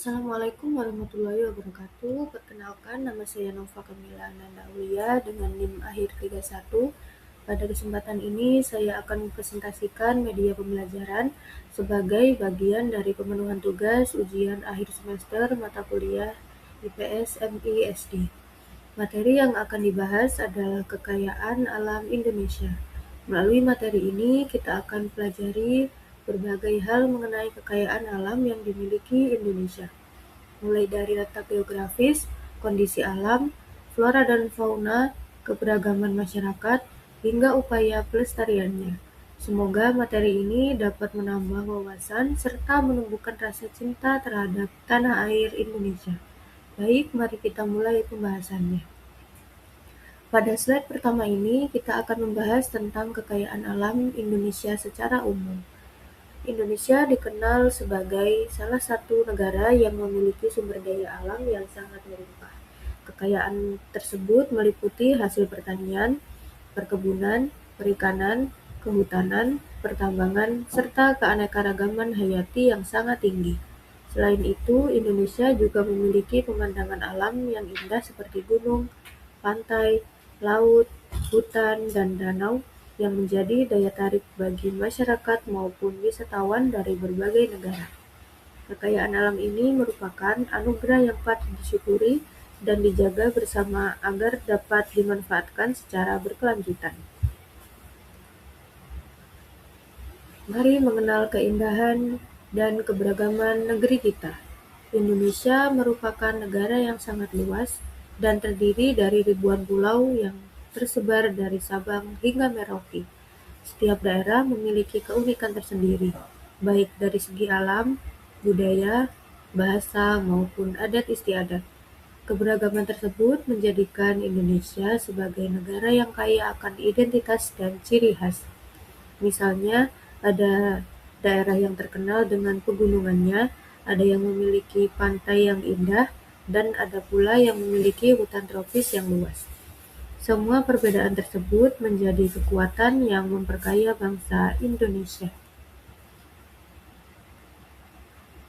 Assalamualaikum warahmatullahi wabarakatuh. Perkenalkan, nama saya Nova Kamila Ananda Aulia dengan NIM akhir 31. Pada kesempatan ini, saya akan mempresentasikan media pembelajaran sebagai bagian dari pemenuhan tugas ujian akhir semester mata kuliah IPS MI SD. Materi yang akan dibahas adalah kekayaan alam Indonesia. Melalui materi ini, kita akan pelajari berbagai hal mengenai kekayaan alam yang dimiliki Indonesia, mulai dari letak geografis, kondisi alam, flora dan fauna, keberagaman masyarakat, hingga upaya pelestariannya. Semoga materi ini dapat menambah wawasan serta menumbuhkan rasa cinta terhadap tanah air Indonesia. Baik, mari kita mulai pembahasannya. Pada slide pertama ini, kita akan membahas tentang kekayaan alam Indonesia secara umum. Indonesia dikenal sebagai salah satu negara yang memiliki sumber daya alam yang sangat melimpah. Kekayaan tersebut meliputi hasil pertanian, perkebunan, perikanan, kehutanan, pertambangan, serta keanekaragaman hayati yang sangat tinggi. Selain itu, Indonesia juga memiliki pemandangan alam yang indah seperti gunung, pantai, laut, hutan, dan danau yang menjadi daya tarik bagi masyarakat maupun wisatawan dari berbagai negara. Kekayaan alam ini merupakan anugerah yang patut disyukuri dan dijaga bersama agar dapat dimanfaatkan secara berkelanjutan. Mari mengenal keindahan dan keberagaman negeri kita. Indonesia merupakan negara yang sangat luas dan terdiri dari ribuan pulau yang tersebar dari Sabang hingga Merauke. Setiap daerah memiliki keunikan tersendiri, baik dari segi alam, budaya, bahasa, maupun adat istiadat. Keberagaman tersebut menjadikan Indonesia sebagai negara yang kaya akan identitas dan ciri khas. Misalnya, ada daerah yang terkenal dengan pegunungannya, ada yang memiliki pantai yang indah, dan ada pula yang memiliki hutan tropis yang luas. Semua perbedaan tersebut menjadi kekuatan yang memperkaya bangsa Indonesia.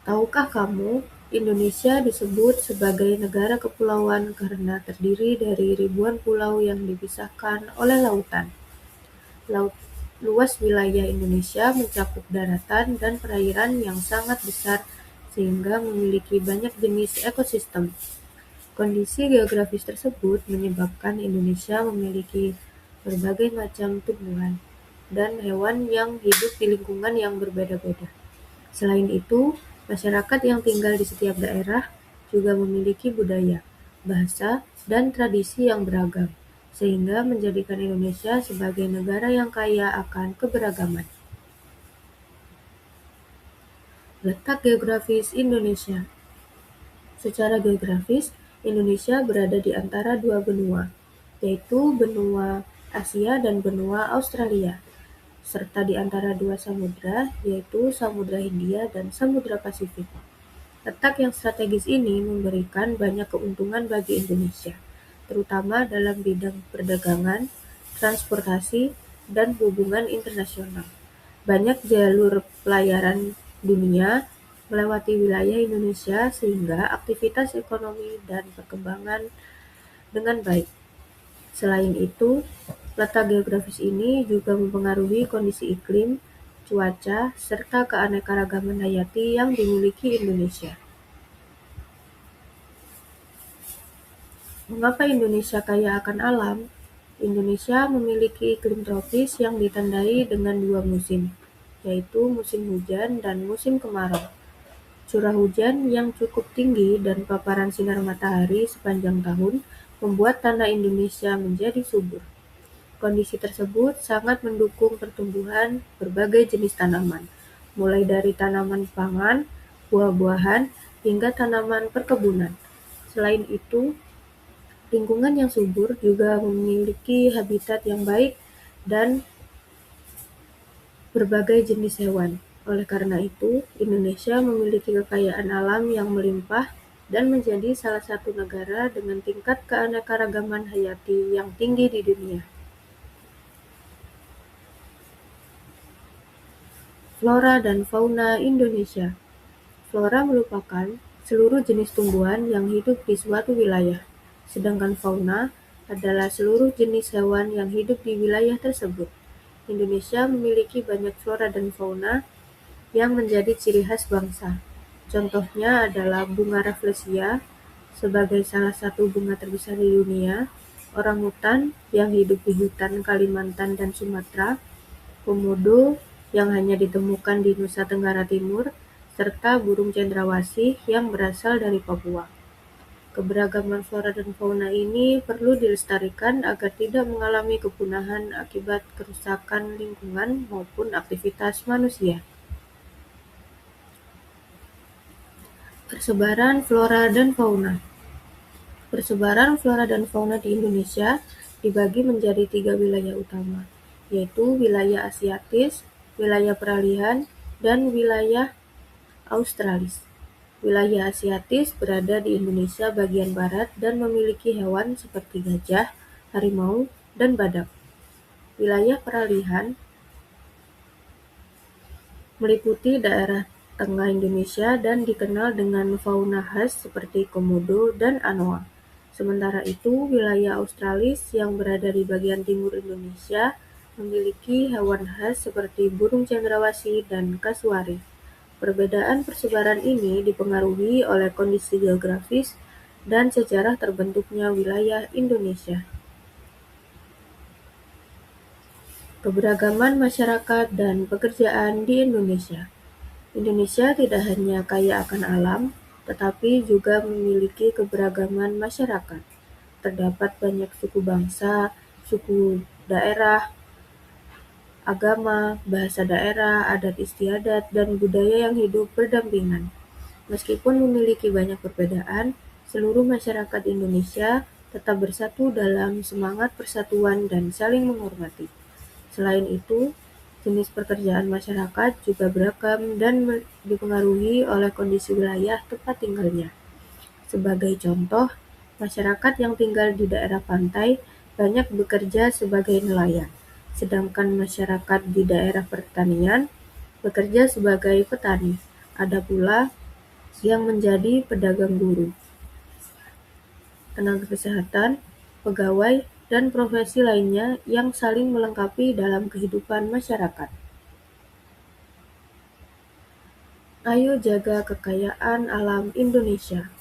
Tahukah kamu, Indonesia disebut sebagai negara kepulauan karena terdiri dari ribuan pulau yang dipisahkan oleh lautan. Luas wilayah Indonesia mencakup daratan dan perairan yang sangat besar sehingga memiliki banyak jenis ekosistem. Kondisi geografis tersebut menyebabkan Indonesia memiliki berbagai macam tumbuhan dan hewan yang hidup di lingkungan yang berbeda-beda. Selain itu, masyarakat yang tinggal di setiap daerah juga memiliki budaya, bahasa, dan tradisi yang beragam, sehingga menjadikan Indonesia sebagai negara yang kaya akan keberagaman. Letak geografis Indonesia. Secara geografis, Indonesia berada di antara dua benua, yaitu benua Asia dan benua Australia, serta di antara dua samudra, yaitu Samudra Hindia dan Samudra Pasifik. Letak yang strategis ini memberikan banyak keuntungan bagi Indonesia, terutama dalam bidang perdagangan, transportasi, dan hubungan internasional. Banyak jalur pelayaran dunia melewati wilayah Indonesia sehingga aktivitas ekonomi dan perkembangan dengan baik. Selain itu, letak geografis ini juga mempengaruhi kondisi iklim, cuaca, serta keanekaragaman hayati yang dimiliki Indonesia. Mengapa Indonesia kaya akan alam? Indonesia memiliki iklim tropis yang ditandai dengan dua musim, yaitu musim hujan dan musim kemarau. Curah hujan yang cukup tinggi dan paparan sinar matahari sepanjang tahun membuat tanah Indonesia menjadi subur. Kondisi tersebut sangat mendukung pertumbuhan berbagai jenis tanaman, mulai dari tanaman pangan, buah-buahan, hingga tanaman perkebunan. Selain itu, lingkungan yang subur juga memiliki habitat yang baik dan berbagai jenis hewan. Oleh karena itu, Indonesia memiliki kekayaan alam yang melimpah dan menjadi salah satu negara dengan tingkat keanekaragaman hayati yang tinggi di dunia. Flora dan fauna Indonesia. Flora merupakan seluruh jenis tumbuhan yang hidup di suatu wilayah, sedangkan fauna adalah seluruh jenis hewan yang hidup di wilayah tersebut. Indonesia memiliki banyak flora dan fauna yang menjadi ciri khas bangsa. Contohnya adalah bunga rafflesia sebagai salah satu bunga terbesar di dunia, orangutan yang hidup di hutan Kalimantan dan Sumatera, komodo yang hanya ditemukan di Nusa Tenggara Timur, serta burung cendrawasih yang berasal dari Papua. Keberagaman flora dan fauna ini perlu dilestarikan agar tidak mengalami kepunahan akibat kerusakan lingkungan maupun aktivitas manusia. Persebaran flora dan fauna. Persebaran flora dan fauna di Indonesia dibagi menjadi 3 wilayah utama, yaitu wilayah Asiatis, wilayah peralihan, dan wilayah Australis. Wilayah Asiatis berada di Indonesia bagian barat dan memiliki hewan seperti gajah, harimau, dan badak. Wilayah peralihan meliputi daerah tengah Indonesia dan dikenal dengan fauna khas seperti komodo dan anoa. Sementara itu, wilayah Australis yang berada di bagian timur Indonesia memiliki hewan khas seperti burung cendrawasih dan kasuari. Perbedaan persebaran ini dipengaruhi oleh kondisi geografis dan sejarah terbentuknya wilayah Indonesia. Keberagaman masyarakat dan pekerjaan di Indonesia. Indonesia tidak hanya kaya akan alam, tetapi juga memiliki keberagaman masyarakat. Terdapat banyak suku bangsa, suku daerah, agama, bahasa daerah, adat istiadat, dan budaya yang hidup berdampingan. Meskipun memiliki banyak perbedaan, seluruh masyarakat Indonesia tetap bersatu dalam semangat persatuan dan saling menghormati. Selain itu, jenis pekerjaan masyarakat juga beragam dan dipengaruhi oleh kondisi wilayah tempat tinggalnya. Sebagai contoh, masyarakat yang tinggal di daerah pantai banyak bekerja sebagai nelayan, sedangkan masyarakat di daerah pertanian bekerja sebagai petani. Ada pula yang menjadi pedagang buruh, tenaga kesehatan, pegawai, dan profesi lainnya yang saling melengkapi dalam kehidupan masyarakat. Ayo jaga kekayaan alam Indonesia.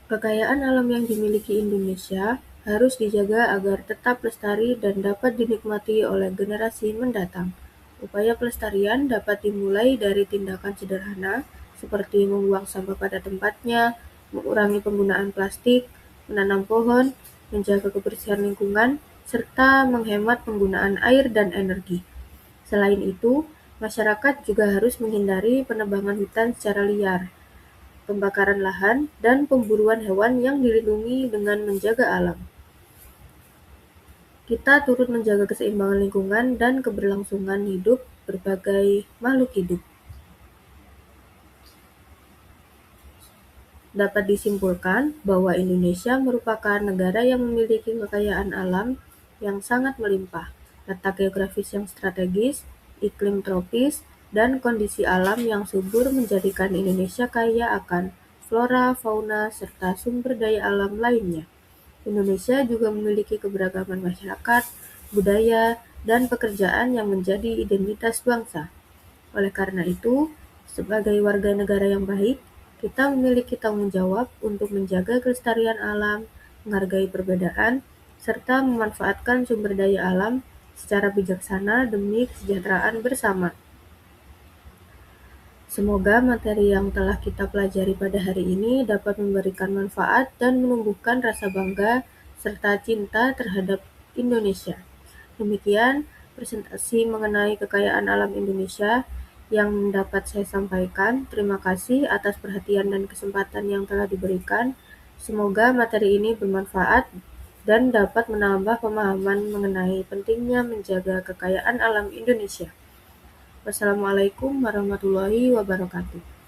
Kekayaan alam yang dimiliki Indonesia harus dijaga agar tetap lestari dan dapat dinikmati oleh generasi mendatang. Upaya pelestarian dapat dimulai dari tindakan sederhana seperti membuang sampah pada tempatnya, mengurangi penggunaan plastik, menanam pohon, menjaga kebersihan lingkungan, serta menghemat penggunaan air dan energi. Selain itu, masyarakat juga harus menghindari penebangan hutan secara liar, pembakaran lahan, dan pemburuan hewan yang dilindungi dengan menjaga alam. Kita turut menjaga keseimbangan lingkungan dan keberlangsungan hidup berbagai makhluk hidup. Dapat disimpulkan bahwa Indonesia merupakan negara yang memiliki kekayaan alam yang sangat melimpah, letak geografis yang strategis, iklim tropis, dan kondisi alam yang subur menjadikan Indonesia kaya akan flora, fauna, serta sumber daya alam lainnya. Indonesia juga memiliki keberagaman masyarakat, budaya, dan pekerjaan yang menjadi identitas bangsa. Oleh karena itu, sebagai warga negara yang baik, kita memiliki tanggung jawab untuk menjaga kelestarian alam, menghargai perbedaan, serta memanfaatkan sumber daya alam secara bijaksana demi kesejahteraan bersama. Semoga materi yang telah kita pelajari pada hari ini dapat memberikan manfaat dan menumbuhkan rasa bangga serta cinta terhadap Indonesia. Demikian presentasi mengenai kekayaan alam Indonesia yang dapat saya sampaikan. Terima kasih atas perhatian dan kesempatan yang telah diberikan. Semoga materi ini bermanfaat dan dapat menambah pemahaman mengenai pentingnya menjaga kekayaan alam Indonesia. Wassalamualaikum warahmatullahi wabarakatuh.